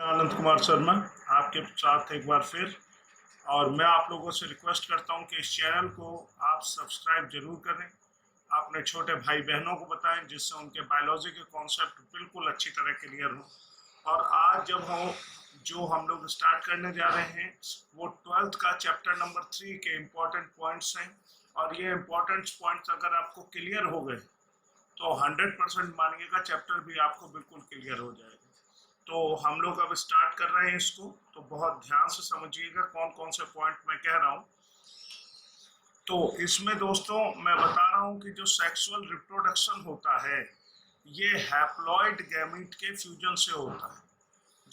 आनंद कुमार शर्मा आपके साथ एक बार फिर। और मैं आप लोगों से रिक्वेस्ट करता हूं कि इस चैनल को आप सब्सक्राइब जरूर करें, अपने छोटे भाई बहनों को बताएं जिससे उनके बायोलॉजी के कॉन्सेप्ट बिल्कुल अच्छी तरह क्लियर हो। और आज जो हम लोग स्टार्ट करने जा रहे हैं वो 12th का चैप्टर नंबर 3 के इम्पोर्टेंट पॉइंट्स हैं। और ये इम्पोर्टेंट पॉइंट्स अगर आपको क्लियर हो गए तो 100% मानिएगा चैप्टर भी आपको बिल्कुल क्लियर हो जाएगा। तो हम लोग अब स्टार्ट कर रहे हैं इसको, तो बहुत ध्यान से समझिएगा कौन कौन से पॉइंट मैं कह रहा हूँ। तो इसमें दोस्तों मैं बता रहा हूँ कि जो सेक्सुअल रिप्रोडक्शन होता है ये हैप्लॉइड गैमीट के फ्यूजन से होता है।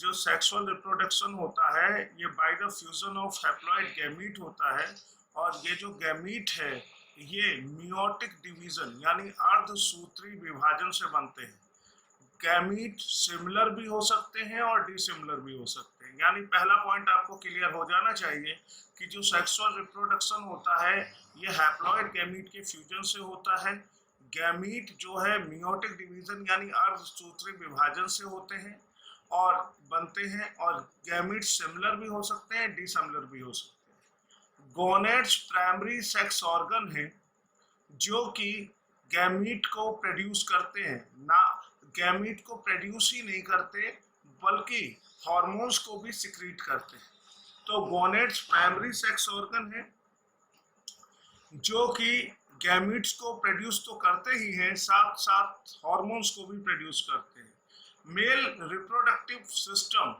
जो सेक्सुअल रिप्रोडक्शन होता है ये by the fusion of haploid gamete होता है। और ये जो गैमीट है ये मियोटिक डिवीजन यानी अर्धसूत्री विभाजन से बनते हैं। गैमीट सिमिलर भी हो सकते हैं और डिसिमिलर भी हो सकते हैं। यानी पहला पॉइंट आपको क्लियर हो जाना चाहिए कि जो सेक्सुअल रिप्रोडक्शन होता है ये हैप्लॉइड गैमीट के फ्यूजन से होता है। गैमीट जो है मियोटिक डिवीजन यानी अर्धसूत्री विभाजन से होते हैं और बनते हैं। और गैमीट सिमिलर भी हो सकते हैं, डिसिमिलर भी हो सकते हैं। गोनेड्स प्राइमरी सेक्स ऑर्गन है जो कि गैमीट को प्रोड्यूस करते हैं, ना गैमीट को प्रोड्यूस ही नहीं करते बल्कि हार्मोन्स को भी सिक्रीट करते हैं। तो गोनेड्स प्राइमरी सेक्स ऑर्गन है जो कि गैमीट्स को प्रोड्यूस तो करते ही हैं, साथ साथ हार्मोन्स को भी प्रोड्यूस करते हैं। Male reproductive system.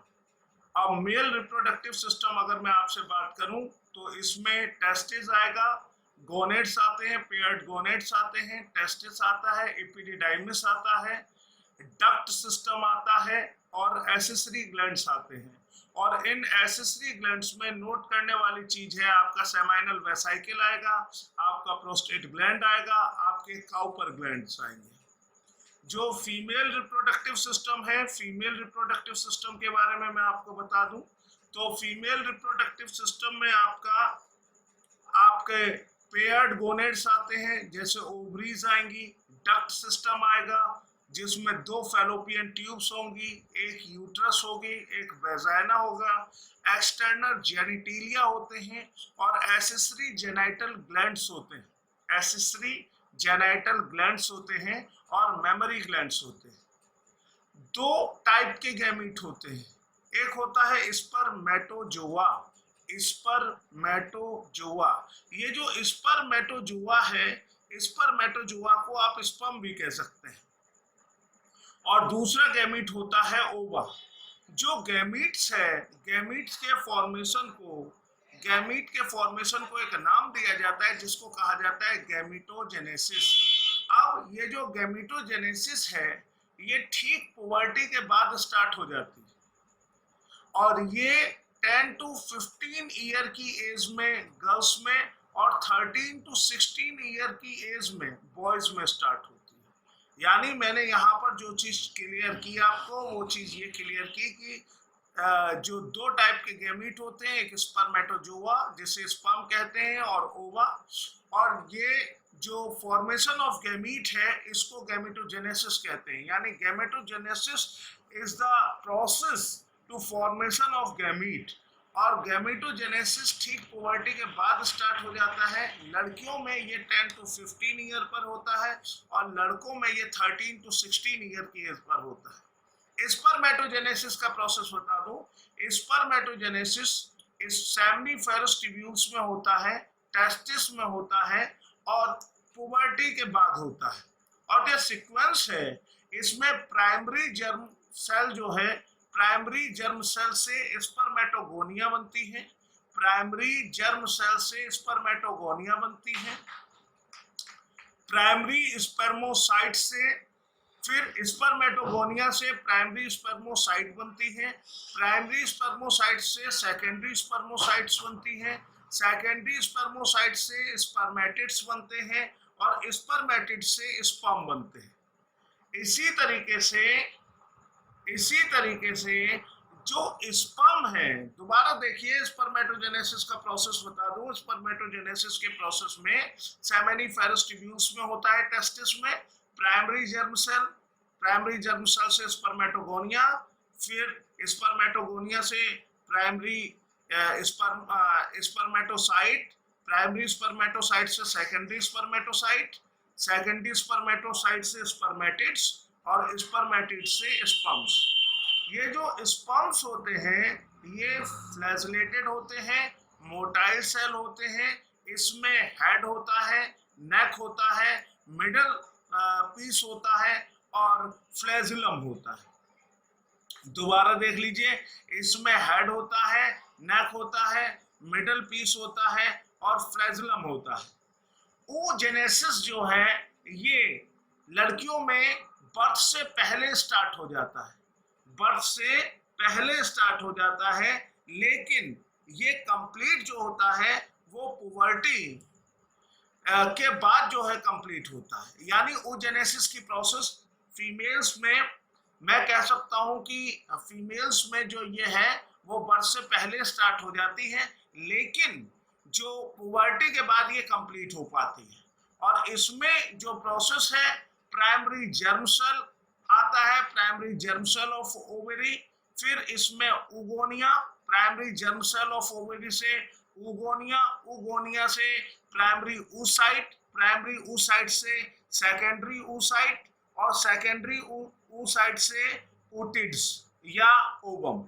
अब मेल रिप्रोडक्टिव सिस्टम अगर मैं आपसे बात करूं तो इसमें टेस्टिस आएगा, गोनेड्स आते हैं, पेयर्ड गोनेड्स आते हैं, टेस्टिस आता है, एपिडिडाइमिस आता है, डक्ट सिस्टम आता है और एसेसरी ग्लैंड्स आते हैं। और इन एसेसरी ग्लैंड्स में नोट करने वाली चीज है आपका सेमाइनल वेसाइकिल आएगा, आपका प्रोस्टेट ग्लैंड आएगा, आपके काउपर ग्लैंड्स आएंगे। जो फीमेल रिप्रोडक्टिव सिस्टम है, फीमेल रिप्रोडक्टिव सिस्टम के बारे में मैं आपको बता दूं तो फीमेल रिप्रोडक्टिव सिस्टम में आपके पेयर्ड गोनेड्स आते हैं, जैसे ओवरीज आएंगी, डक्ट सिस्टम आएगा जिसमें 2 फैलोपियन ट्यूब्स होंगी, एक यूट्रस होगी, एक वेजाइना होगा, एक्सटर्नल जेनिटिलिया होते हैं और एसेसरी जेनाइटल ग्लैंड्स होते हैं। एसेसरी जेनाइटल ग्लैंड्स होते हैं और मेमोरी ग्लैंड्स होते हैं। 2 टाइप के गैमीट होते हैं, एक होता है स्पर्मेटोजोआ। स्पर्मेटोजोआ, ये जो स्पर्मेटोजोआ है, स्पर्मेटोजोआ को आप स्पर्म भी कह सकते हैं। और दूसरा गैमीट होता है ओवा। जो गैमीट्स है, गैमीट्स के फॉर्मेशन को एक नाम दिया जाता है जिसको कहा जाता है गैमीटोजेनेसिस। अब ये जो गैमीटोजेनेसिस है ये ठीक पुबर्टी के बाद स्टार्ट हो जाती है और ये 10 to 15 ईयर की एज में गर्ल्स में और 13 to 16 ईयर की एज में बॉयज में स्टार्ट होती है। यानी मैंने यहाँ पर जो चीज क्लियर की आपको वो चीज ये क्लियर की कि जो 2 टाइप के गैमीट होते हैं, एक स्पर्मेटोजोआ जिसे स्पर्म कहते हैं और ओवा। और ये जो फॉर्मेशन ऑफ गैमीट है इसको गैमेटोजेनेसिस कहते हैं। यानी gametogenesis is the process to formation of gamete. और गैमेटोजेनेसिस ठीक पुबर्टी के बाद स्टार्ट हो जाता है। लड़कियों में ये 10 to 15 ईयर पर होता है और लड़कों में ये 13 to 16 ईयर की एज पर होता है। स्पर्मेटोजेनेसिस का प्रोसेस बता दो। स्पर्मेटोजेनेसिस इस सेमिनिफेरस ट्यूब्यूल्स में होता है, टेस्टिस में होता है और पुबर्टी के बाद होता है। और जो सीक्वेंस है इसमें प्राइमरी जर्म सेल जो है, प्राइमरी जर्म सेल से स्पर्मेटोगोनिया बनती है, प्राइमरी जर्म सेल से स्पर्मेटोगोनिया बनती है, प्राइमरी स्पर्मोसाइट से फिर स्पर्मेटोगोनिया से प्राइमरी स्पर्मोसाइट बनती है, प्राइमरी स्पर्मोसाइट से सेकेंडरी स्पर्मोसाइट्स बनती हैं, सेकेंडरी स्पर्मोसाइट से स्पर्मेटिड्स बनते हैं और स्पर्मेटिड से स्पर्म बनते हैं। इसी तरीके से जो स्पर्म है, दोबारा देखिए स्पर्मेटोजेनेसिस का प्रोसेस बता दूं। स्पर्मेटोजेनेसिस के प्रोसेस में सेमिनिफेरस ट्यूब्यूल्स में होता है, टेस्टिस में प्राइमरी जर्म सेल से स्पर्मेटोगोनिया, फिर स्पर्मेटोगोनिया से प्राइमरी स्पर्मेटोसाइट, प्राइमरी स्पर्मेटोसाइट से सेकेंडरी स्पर्मेटोसाइट, सेकेंडरी स्पर्मेटोसाइट से स्पर्मेटिड्स और स्पर्मेटिड्स से स्पर्म्स। ये जो स्पर्म्स होते हैं ये फ्लैजिलेटेड होते हैं, मोटाइल सेल होते हैं, इसमें हेड होता है, नेक होता है, मिडल पीस होता है और फ्लैजिलम होता है। दोबारा देख लीजिए, इसमें हेड होता है, नेक होता है, मिडल पीस होता है और फ्लैजिलम होता है। oogenesis जो है ये लड़कियों में बर्थ से पहले स्टार्ट हो जाता है, बर्थ से पहले स्टार्ट हो जाता है, लेकिन ये कंप्लीट जो होता है वो पुबर्टी के बाद जो है कंप्लीट होता है। यानी oogenesis की प्रोसेस फीमेल्स में, मैं कह सकता हूं कि फीमेल्स में जो ये है वो बर्थ से पहले स्टार्ट हो जाती है, लेकिन जो पुबर्टी के बाद ये कंप्लीट हो पाती है। और इसमें जो प्रोसेस है, प्राइमरी जर्म सेल आता है, primary germ cell of ovary, फिर इसमें oogonia, primary germ cell of ovary से उगोनिया, उगोनिया से प्राइमरी oocyte, प्राइमरी oocyte से सेकेंडरी oocyte और सेकेंडरी oocyte से ootids या ओवम।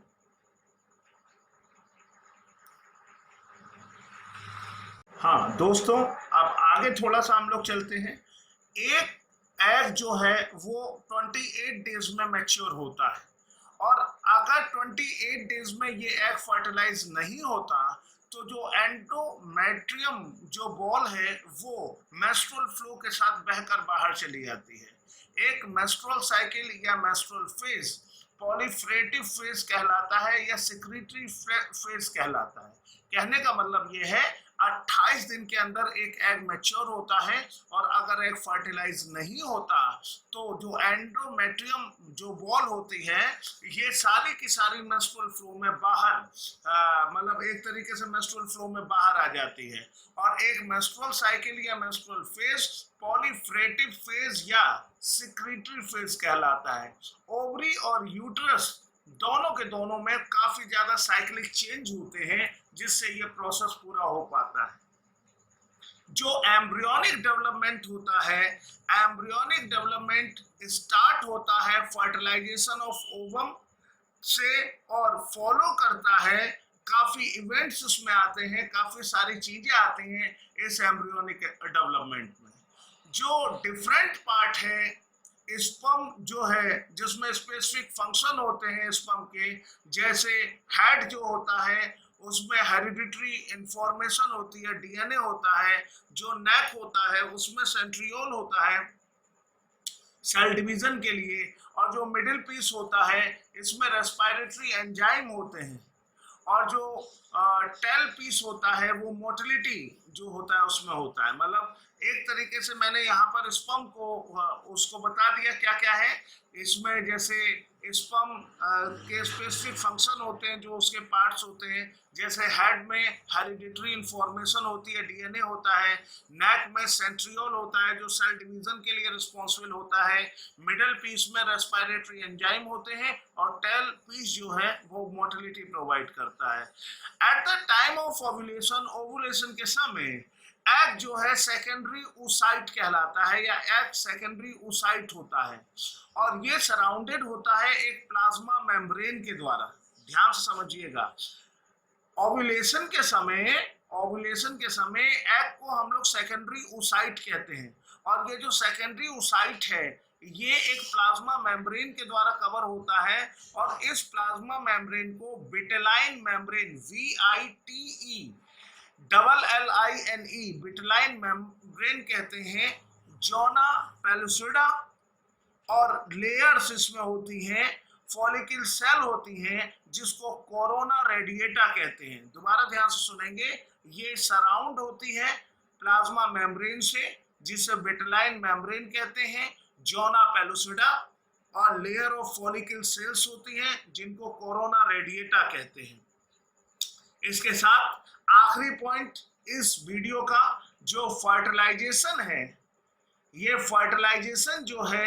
हाँ दोस्तों, अब आगे थोड़ा सा हम लोग चलते हैं। एक एग जो है वो 28 डेज में मैच्योर होता है, और अगर 28 डेज में ये एग फर्टिलाइज नहीं होता तो जो एंडोमेट्रियम जो बॉल है वो मेंस्ट्रुअल फ्लो के साथ बहकर बाहर चली जाती है। एक मेंस्ट्रुअल साइकिल या मेंस्ट्रुअल फेज पॉलीफ्रेटिव फेज कहलाता है या सिक्रीटरी फेज कहलाता है। कहने का मतलब ये है 28 दिन के अंदर एक एग मैच्योर होता है, और अगर एग फर्टिलाइज नहीं होता तो जो एंडोमेट्रियम जो बॉल होती है ये सारी की सारी मेंस्ट्रुअल फ्लो में बाहर, मतलब एक तरीके से मेंस्ट्रुअल फ्लो में बाहर आ जाती है। और एक मेंस्ट्रुअल साइकिल या मेंस्ट्रुअल फेज पॉलीफ्रेटिव फेज या सिक्रीटरी फेज कहलाता है। ओवरी और यूट्रस दोनों के दोनों में काफी ज्यादा साइक्लिक चेंज होते हैं, जिससे ये प्रोसेस पूरा हो पाता है। जो एम्ब्रियोनिक डेवलपमेंट होता है, एम्ब्रियोनिक डेवलपमेंट स्टार्ट होता है फर्टिलाइजेशन ऑफ ओवम से और फॉलो करता है, काफी इवेंट्स उसमें आते हैं, काफी सारी चीजें आती हैं इस एम्ब्रियोनिक डेवलपमेंट में। जो डिफरेंट पार्ट है स्पर्म जो है, जिसमें स्पेसिफिक फंक्शन होते हैं स्पर्म के, जैसे हेड जो होता है उसमें हेरिडिटरी इंफॉर्मेशन होती है, डीएनए होता है। जो नेक होता है उसमें सेंट्रियोल होता है सेल डिवीजन के लिए, और जो मिडिल पीस होता है इसमें रेस्पिरेटरी एंजाइम होते हैं, और जो टेल पीस होता है वो मोटिलिटी जो होता है उसमें होता है। मतलब एक तरीके से मैंने यहाँ पर स्पर्म को उसको बता दिया क्या क्या है इसमें। जैसे स्पर्म के स्पेसिफिक फंक्शन होते हैं, जो उसके पार्ट्स होते हैं, जैसे हेड में हेरिडिटरी इंफॉर्मेशन होती है, डीएनए होता है, नेक में सेंट्रियोल होता है जो सेल डिवीजन के लिए रिस्पॉन्सिबल होता है, मिडल पीस में रेस्पिरेटरी एंजाइम होते हैं, और टेल पीस जो है वो मोटिलिटी प्रोवाइड करता है। At the time of ovulation, ovulation के समय एग जो है सेकेंडरी oocyte कहलाता है, या एग सेकेंडरी oocyte होता है, और ये सराउंडेड होता है एक प्लाज्मा मेम्ब्रेन के द्वारा। ध्यान से समझिएगा, ओव्यूलेशन के समय एग को हम लोग सेकेंडरी oocyte कहते हैं, और ये जो सेकेंडरी oocyte है ये एक प्लाज्मा मेम्ब्रेन के द्वारा कवर होता है, और इस प्लाज्मा मेम्ब्रेन को vitelline membrane, VITE LLINE vitelline membrane कहते हैं। जोना पेलुसिडा और लेयर्स इसमें होती हैं, फॉलिकल सेल होती हैं जिसको कोरोना रेडिएटा कहते हैं। दोबारा ध्यान से सुनेंगे, ये सराउंड होती है प्लाज्मा मेम्ब्रेन से जिसे विटेलाइन मेम्ब्रेन कहते हैं, जोना पेलुसिडा, और लेयर ऑफ फॉलिकल सेल्स होती हैं जिनको कोरोना रेडिएटा कहते हैं। इसके साथ आखिरी पॉइंट इस वीडियो का, जो फर्टिलाइजेशन है, ये फर्टिलाइजेशन जो है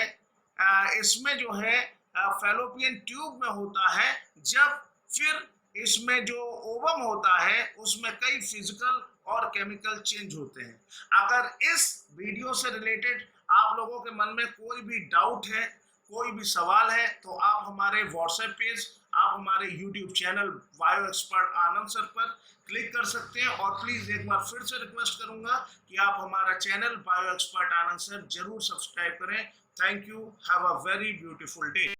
इसमें जो है फैलोपियन ट्यूब में होता है, जब फिर इसमें जो ओवम होता है उसमें कई फिजिकल और केमिकल चेंज होते हैं। अगर इस वीडियो से रिलेटेड आप लोगों के मन में कोई भी डाउट है, कोई भी सवाल है, तो आप हमारे व्हाट्सएप पेज, आप हमारे यूट्यूब चैनल बायो एक्सपर्ट आनंद सर पर क्लिक कर सकते हैं। और प्लीज एक बार फिर से रिक्वेस्ट करूंगा कि आप हमारा चैनल बायो एक्सपर्ट आनंद सर जरूर सब्सक्राइब करें। Thank you, have a very beautiful day.